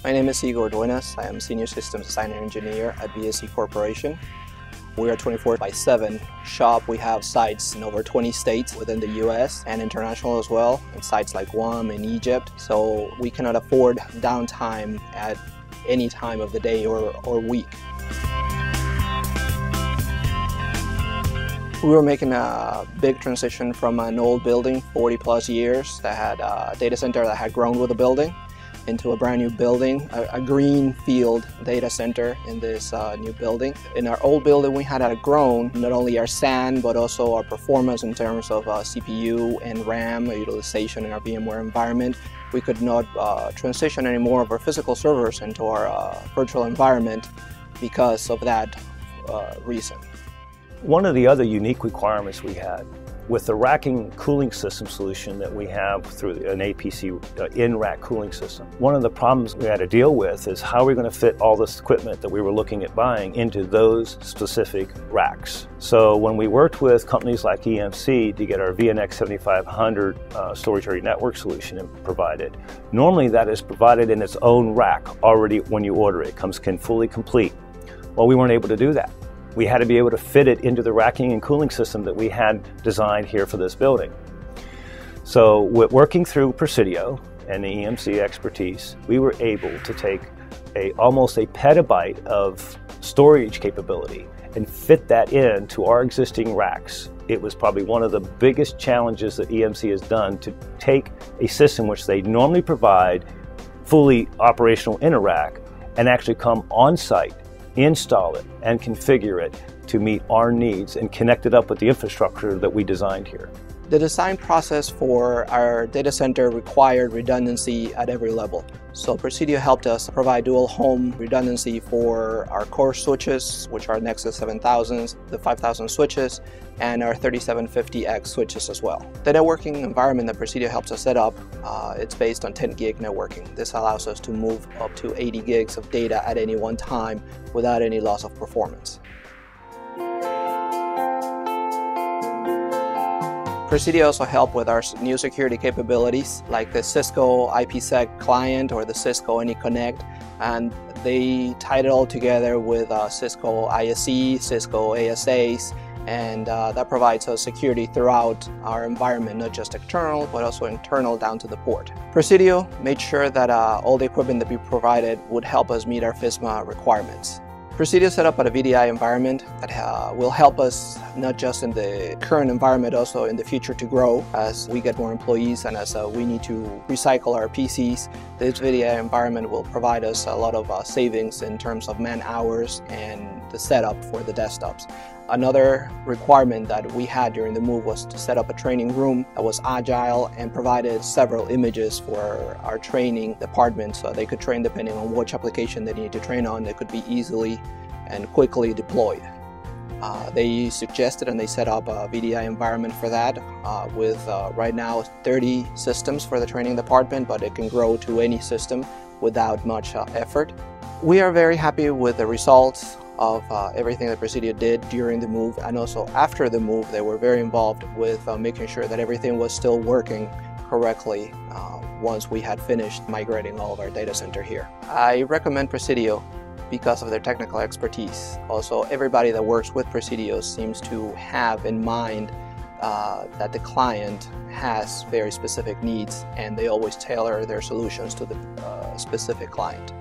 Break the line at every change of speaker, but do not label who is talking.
My name is Igor Duenas. I am Senior Systems Design and Engineer at VSE Corporation. We are a 24/7 shop. We have sites in over 20 states within the US and international as well, and sites like Guam and Egypt. So we cannot afford downtime at any time of the day or week. We were making a big transition from an old building, 40 plus years, that had a data center that had grown with the building, into a brand new building, a green field data center in this new building. In our old building, we had grown not only our SAN, but also our performance in terms of CPU and RAM utilization in our VMware environment. We could not transition any more of our physical servers into our virtual environment because of that reason.
One of the other unique requirements we had with the racking cooling system solution that we have through an APC in-rack cooling system. One of the problems we had to deal with is how we're going to fit all this equipment that we were looking at buying into those specific racks. So when we worked with companies like EMC to get our VNX 7500 storage area network solution provided, normally that is provided in its own rack already when you order it. It comes in fully complete. Well, we weren't able to do that. We had to be able to fit it into the racking and cooling system that we had designed here for this building. So working through Presidio and the EMC expertise, we were able to take almost a petabyte of storage capability and fit that into our existing racks. It was probably one of the biggest challenges that EMC has done to take a system which they normally provide fully operational in a rack and actually come on site, install it, and configure it to meet our needs and connect it up with the infrastructure that we designed here.
The design process for our data center required redundancy at every level. So Presidio helped us provide dual home redundancy for our core switches, which are Nexus 7000s, the 5000 switches, and our 3750X switches as well. The networking environment that Presidio helps us set up, it's based on 10 gig networking. This allows us to move up to 80 gigs of data at any one time without any loss of performance. Presidio also helped with our new security capabilities like the Cisco IPsec client or the Cisco AnyConnect, and they tied it all together with Cisco ISE, Cisco ASAs, and that provides us security throughout our environment, not just external, but also internal down to the port. Presidio made sure that all the equipment that we provided would help us meet our FISMA requirements. Presidio set up a VDI environment that will help us not just in the current environment, also in the future to grow as we get more employees and as we need to recycle our PCs. This VDI environment will provide us a lot of savings in terms of man hours and the setup for the desktops. Another requirement that we had during the move was to set up a training room that was agile and provided several images for our training department so they could train depending on which application they need to train on. They could be easily and quickly deployed. They suggested and they set up a VDI environment for that with right now 30 systems for the training department, but it can grow to any system without much effort. We are very happy with the results of everything that Presidio did during the move, and also after the move. They were very involved with making sure that everything was still working correctly once we had finished migrating all of our data center here. I recommend Presidio because of their technical expertise. Also, everybody that works with Presidio seems to have in mind that the client has very specific needs, and they always tailor their solutions to the specific client.